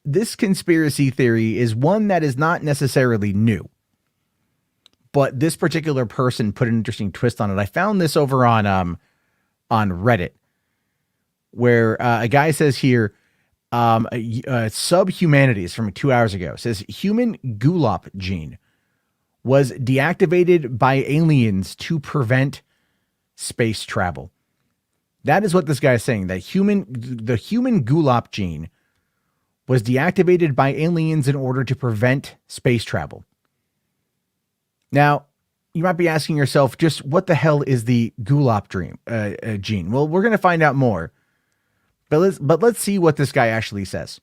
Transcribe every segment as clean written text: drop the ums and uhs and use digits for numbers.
this conspiracy theory is one that is not necessarily new, but this particular person put an interesting twist on it. I found this over on Reddit, where a guy says here, Subhumanities from 2 hours ago says human GULOP gene was deactivated by aliens to prevent space travel. That is what this guy is saying, that the human GULOP gene was deactivated by aliens in order to prevent space travel. Now, you might be asking yourself, just what the hell is the GULOP gene? Well, we're going to find out more. But let's see what this guy actually says.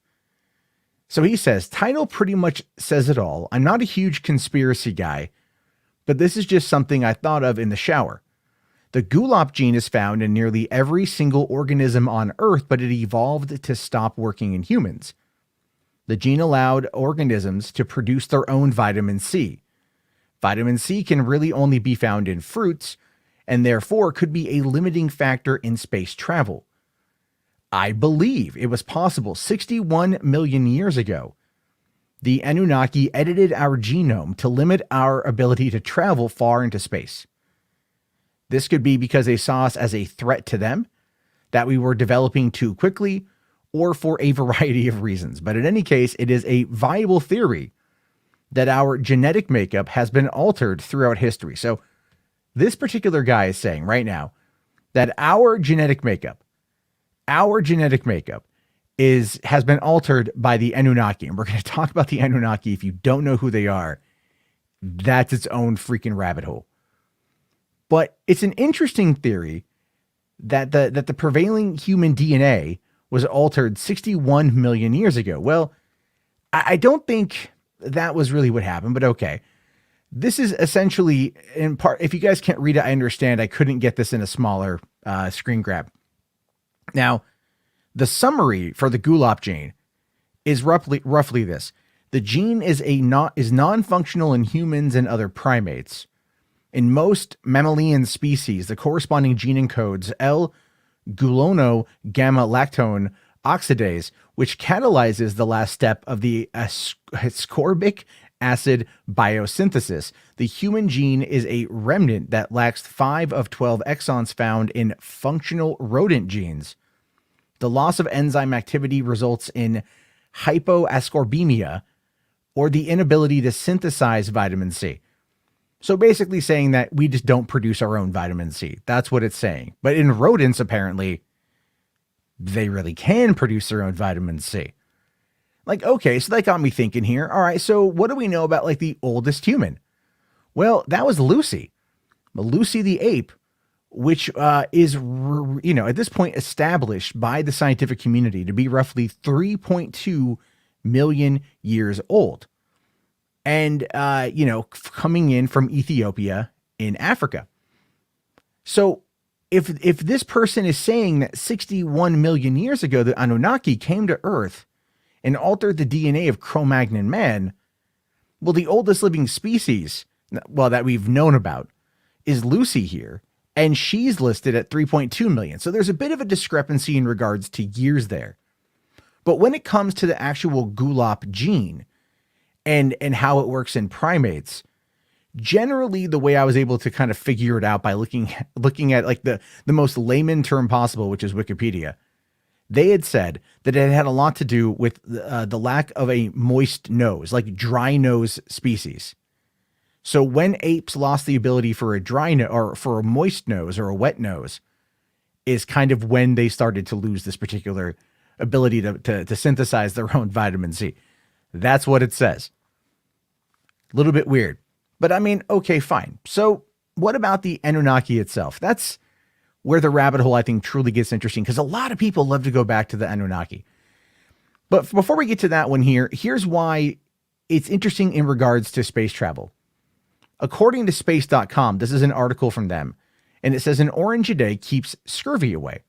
So he says, title pretty much says it all. I'm not a huge conspiracy guy, but this is just something I thought of in the shower. The GULOP gene is found in nearly every single organism on Earth, but it evolved to stop working in humans. The gene allowed organisms to produce their own vitamin C. Vitamin C can really only be found in fruits, and therefore could be a limiting factor in space travel. I believe it was possible 61 million years ago. The Anunnaki edited our genome to limit our ability to travel far into space. This could be because they saw us as a threat to them, that we were developing too quickly, or for a variety of reasons. But in any case, it is a viable theory that our genetic makeup has been altered throughout history. So this particular guy is saying right now that our genetic makeup has been altered by the Anunnaki. And we're going to talk about the Anunnaki. If you don't know who they are, that's its own freaking rabbit hole. But it's an interesting theory that the prevailing human DNA was altered 61 million years ago. Well, I don't think that was really what happened, but okay. This is essentially, in part, if you guys can't read it, I understand. I couldn't get this in a smaller screen grab. Now, the summary for the GULOP gene is roughly this. The gene is non-functional in humans and other primates. In most mammalian species, the corresponding gene encodes L-glucono-gamma-lactone oxidase, which catalyzes the last step of the ascorbic acid biosynthesis. The human gene is a remnant that lacks 5 of 12 exons found in functional rodent genes. The loss of enzyme activity results in hypoascorbemia, or the inability to synthesize vitamin C. So basically saying that we just don't produce our own vitamin C. That's what it's saying. But in rodents, apparently, they really can produce their own vitamin C. Like, okay, so that got me thinking here. All right, so what do we know about like the oldest human? Well, that was Lucy. Lucy the ape, which is, at this point established by the scientific community to be roughly 3.2 million years old. And, coming in from Ethiopia in Africa. So if this person is saying that 61 million years ago, the Anunnaki came to Earth and altered the DNA of Cro-Magnon man, well, the oldest living species, that we've known about, is Lucy here, and she's listed at 3.2 million. So there's a bit of a discrepancy in regards to years there. But when it comes to the actual GULOP gene, and how it works in primates, generally the way I was able to kind of figure it out by looking at like the most layman term possible, which is Wikipedia, they had said that it had a lot to do with the lack of a moist nose, like dry nose species. So when apes lost the ability for a dry nose or for a moist nose or a wet nose, is kind of when they started to lose this particular ability to synthesize their own vitamin C. That's what it says. A little bit weird, but I mean, okay, fine. So what about the Anunnaki itself? That's where the rabbit hole, I think, truly gets interesting, because a lot of people love to go back to the Anunnaki. But before we get to that one here's why it's interesting in regards to space travel. According to space.com, this is an article from them, and it says an orange a day keeps scurvy away.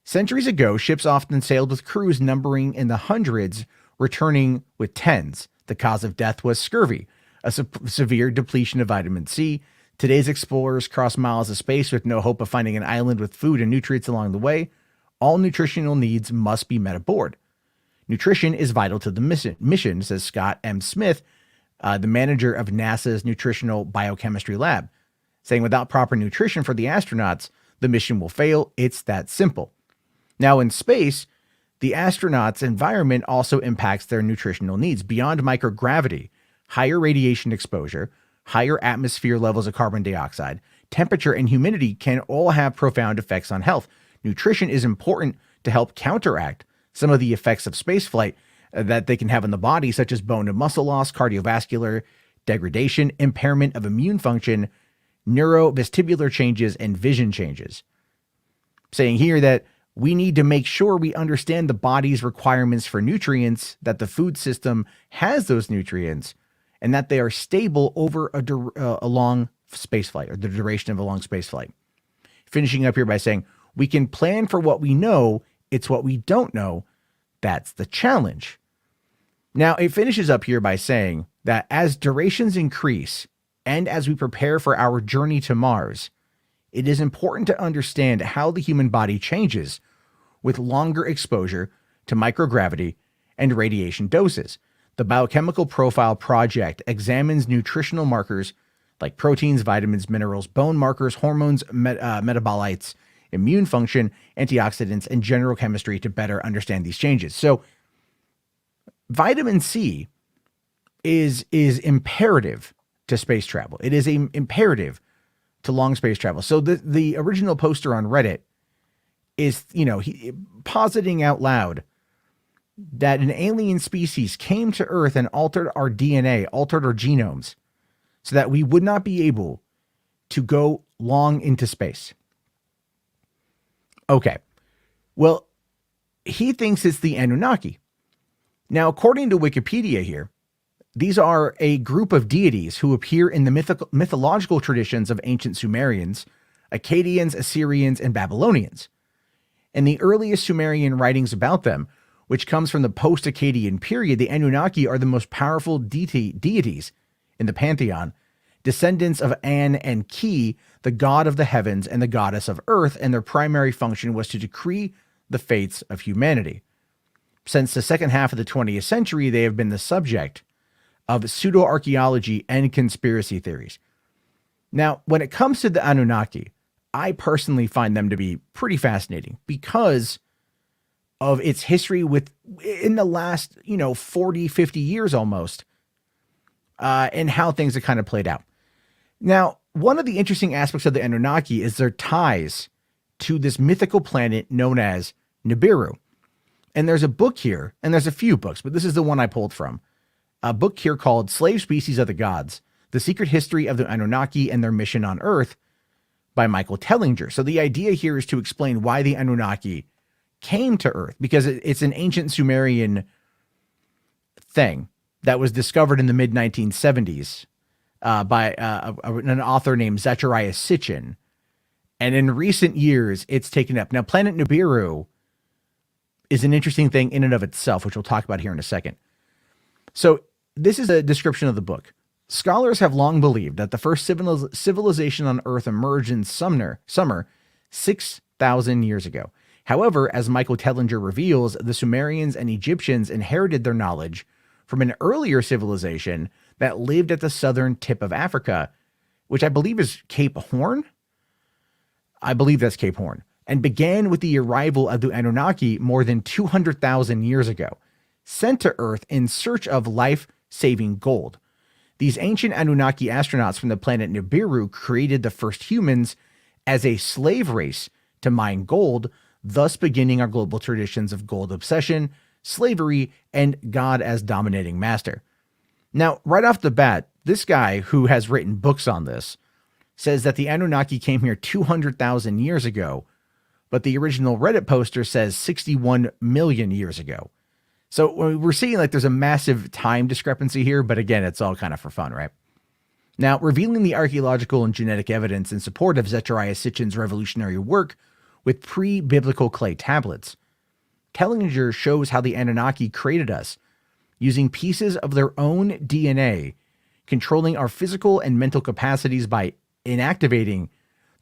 Centuries ago, ships often sailed with crews numbering in the hundreds, returning with tens. The cause of death was scurvy, a severe depletion of vitamin C. Today's explorers cross miles of space with no hope of finding an island with food and nutrients along the way. All nutritional needs must be met aboard. Nutrition is vital to the mission, says Scott M. Smith, the manager of NASA's Nutritional Biochemistry Lab, saying without proper nutrition for the astronauts, the mission will fail. It's that simple. Now, in space, the astronauts' environment also impacts their nutritional needs. Beyond microgravity, higher radiation exposure, higher atmosphere levels of carbon dioxide, temperature, and humidity can all have profound effects on health. Nutrition is important to help counteract some of the effects of spaceflight that they can have on the body, such as bone and muscle loss, cardiovascular degradation, impairment of immune function, neurovestibular changes, and vision changes. Saying here that we need to make sure we understand the body's requirements for nutrients, that the food system has those nutrients, and that they are stable over a long spaceflight, or the duration of a long spaceflight. Finishing up here by saying, we can plan for what we know, it's what we don't know. That's the challenge. Now, it finishes up here by saying that as durations increase, and as we prepare for our journey to Mars, it is important to understand how the human body changes with longer exposure to microgravity and radiation doses. The Biochemical Profile Project examines nutritional markers like proteins, vitamins, minerals, bone markers, hormones, metabolites, immune function, antioxidants, and general chemistry to better understand these changes. So vitamin C is imperative to space travel. It is imperative to long space travel. So the original poster on Reddit is, positing out loud that an alien species came to Earth and altered our DNA, altered our genomes, so that we would not be able to go long into space. Okay. Well, he thinks it's the Anunnaki. Now, according to Wikipedia here, these are a group of deities who appear in the mythological traditions of ancient Sumerians, Akkadians, Assyrians, and Babylonians. In the earliest Sumerian writings about them, which comes from the post-Akkadian period, the Anunnaki are the most powerful deities in the pantheon, descendants of An and Ki, the god of the heavens and the goddess of earth, and their primary function was to decree the fates of humanity. Since the second half of the 20th century, they have been the subject of pseudo-archaeology and conspiracy theories. Now, when it comes to the Anunnaki, I personally find them to be pretty fascinating because of its history in the last, 40, 50 years almost, and how things have kind of played out. Now, one of the interesting aspects of the Anunnaki is their ties to this mythical planet known as Nibiru. And there's a book here, and there's a few books, but this is the one I pulled from. A book here called Slave Species of the Gods, The Secret History of the Anunnaki and Their Mission on Earth by Michael Tellinger. So the idea here is to explain why the Anunnaki came to Earth, because it's an ancient Sumerian thing that was discovered in the mid-1970s by an author named Zecharia Sitchin. And in recent years, it's taken up. Now, Planet Nibiru is an interesting thing in and of itself, which we'll talk about here in a second. So this is a description of the book. Scholars have long believed that the first civilization on Earth emerged in summer 6,000 years ago. However, as Michael Tellinger reveals, the Sumerians and Egyptians inherited their knowledge from an earlier civilization that lived at the southern tip of Africa, which I believe is Cape Horn. I believe that's Cape Horn, and began with the arrival of the Anunnaki more than 200,000 years ago, sent to Earth in search of life-saving gold. These ancient Anunnaki astronauts from the planet Nibiru created the first humans as a slave race to mine gold, thus beginning our global traditions of gold obsession, slavery, and God as dominating master. Now, right off the bat, this guy who has written books on this says that the Anunnaki came here 200,000 years ago, but the original Reddit poster says 61 million years ago. So we're seeing like there's a massive time discrepancy here, but again, it's all kind of for fun, right? Now, revealing the archaeological and genetic evidence in support of Zecharia Sitchin's revolutionary work with pre-biblical clay tablets, Tellinger shows how the Anunnaki created us using pieces of their own DNA, controlling our physical and mental capacities by inactivating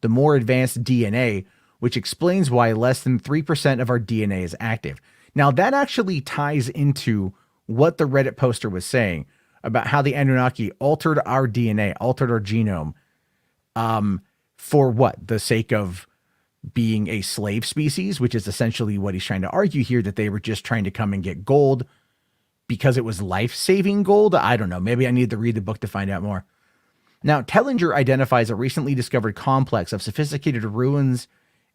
the more advanced DNA, which explains why less than 3% of our DNA is active. Now, that actually ties into what the Reddit poster was saying about how the Anunnaki altered our DNA, altered our genome, for what? The sake of being a slave species, which is essentially what he's trying to argue here, that they were just trying to come and get gold because it was life-saving gold. I don't know. Maybe I need to read the book to find out more. Now, Tellinger identifies a recently discovered complex of sophisticated ruins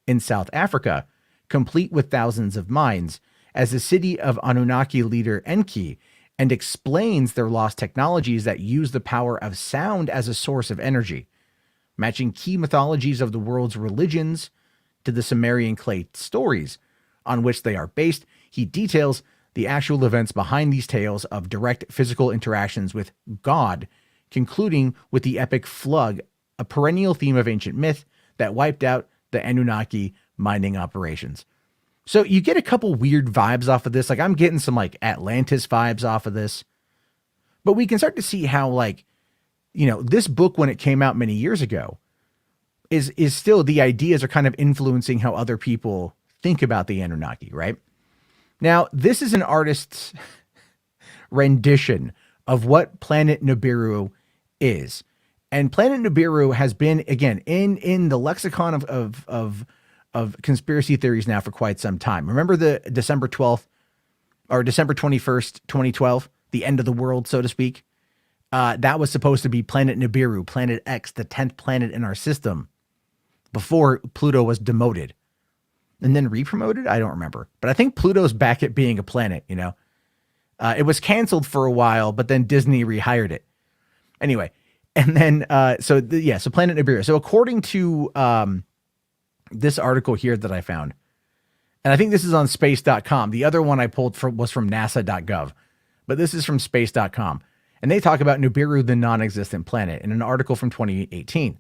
in South Africa, complete with thousands of mines, as the city of Anunnaki leader Enki, and explains their lost technologies that use the power of sound as a source of energy, matching key mythologies of the world's religions to the Sumerian clay stories on which they are based. He details the actual events behind these tales of direct physical interactions with God, concluding with the epic flood, a perennial theme of ancient myth that wiped out the Anunnaki mining operations. So you get a couple weird vibes off of this. Like, I'm getting some like Atlantis vibes off of this, but we can start to see how, like, you know, this book, when it came out many years ago, is still, the ideas are kind of influencing how other people think about the Anunnaki, right? Now, this is an artist's rendition of what planet Nibiru is. And planet Nibiru has been, again, in the lexicon of conspiracy theories now for quite some time. Remember the December 12th or December 21st, 2012, the end of the world, so to speak? That was supposed to be planet Nibiru, planet X, the 10th planet in our system, before Pluto was demoted and then re-promoted. I don't remember, but I think Pluto's back at being a planet, you know. It was canceled for a while, but then Disney rehired it. Anyway, and then, so planet Nibiru. So according to this article here that I found, and I think this is on space.com. The other one I pulled was from nasa.gov, but this is from space.com. And they talk about Nibiru, the non-existent planet, in an article from 2018.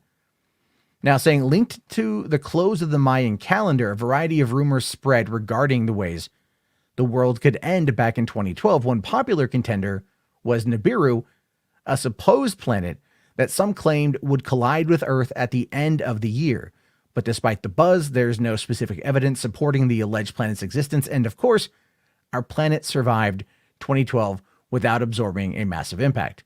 Now, saying, linked to the close of the Mayan calendar, a variety of rumors spread regarding the ways the world could end back in 2012. One popular contender was Nibiru, a supposed planet that some claimed would collide with Earth at the end of the year. But despite the buzz, there's no specific evidence supporting the alleged planet's existence. And of course, our planet survived 2012 without absorbing a massive impact.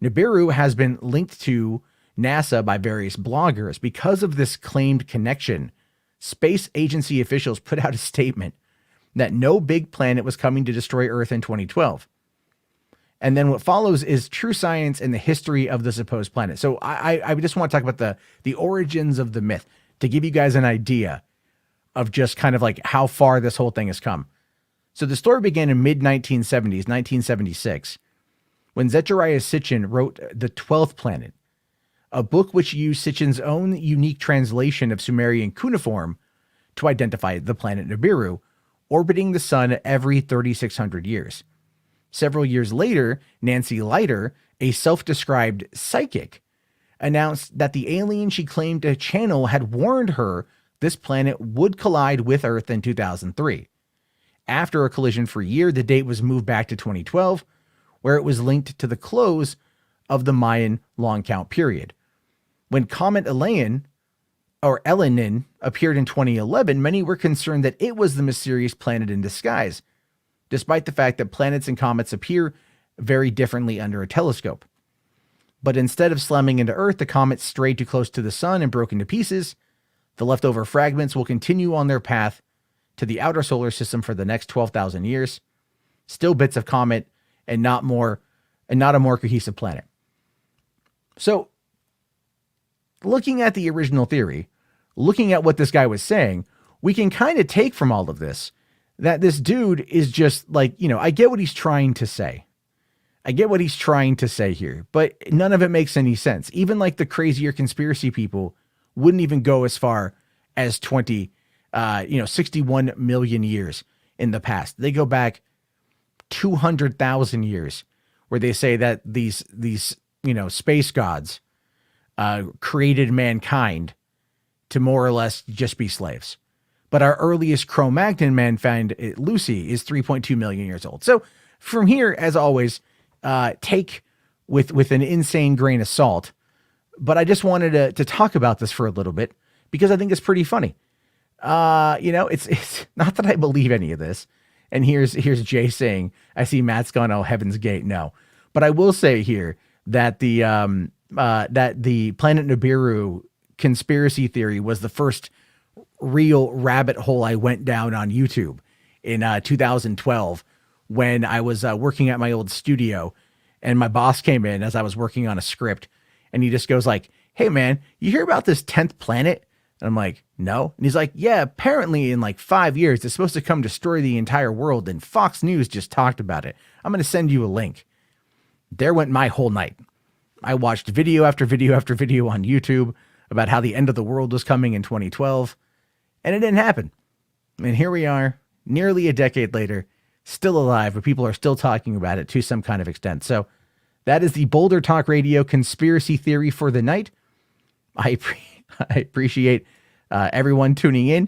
Nibiru has been linked to NASA by various bloggers. Because of this claimed connection, space agency officials put out a statement that no big planet was coming to destroy Earth in 2012. And then what follows is true science and the history of the supposed planet. So I just want to talk about the origins of the myth to give you guys an idea of just kind of like how far this whole thing has come. So the story began in mid-1970s, 1976, when Zecharia Sitchin wrote The 12th Planet, a book which used Sitchin's own unique translation of Sumerian cuneiform to identify the planet Nibiru, orbiting the sun every 3,600 years. Several years later, Nancy Leiter, a self-described psychic, announced that the alien she claimed to channel had warned her this planet would collide with Earth in 2003. After a collision-free year, the date was moved back to 2012, where it was linked to the close of the Mayan long count period. When Comet Elenin appeared in 2011, many were concerned that it was the mysterious planet in disguise, despite the fact that planets and comets appear very differently under a telescope. But instead of slamming into Earth, the comet strayed too close to the sun and broke into pieces. The leftover fragments will continue on their path to the outer solar system for the next 12,000 years. Still bits of comet and not a more cohesive planet. So, looking at the original theory, looking at what this guy was saying, we can kind of take from all of this that this dude is just like, you know, I get what he's trying to say. I get what he's trying to say here, but none of it makes any sense. Even like the crazier conspiracy people wouldn't even go as far as 61 million years in the past. They go back 200,000 years where they say that these space gods created mankind to more or less just be slaves. But our earliest Cro-Magnon man found Lucy is 3.2 million years old. So from here, as always, take with an insane grain of salt. But I just wanted to talk about this for a little bit because I think it's pretty funny. It's not that I believe any of this. And here's Jay saying, I see Matt's gone, oh, Heaven's Gate. No. But I will say here that the planet Nibiru conspiracy theory was the first real rabbit hole I went down on YouTube in 2012 when I was working at my old studio, and my boss came in as I was working on a script, and he just goes like, hey man, you hear about this 10th planet? And I'm like, no. And he's like, yeah, apparently in like 5 years, it's supposed to come destroy the entire world. And Fox News just talked about it. I'm going to send you a link. There went my whole night. I watched video after video after video on YouTube about how the end of the world was coming in 2012. And it didn't happen. And here we are, nearly a decade later, still alive, but people are still talking about it to some kind of extent. So that is the Boulder Talk Radio conspiracy theory for the night. I appreciate everyone tuning in.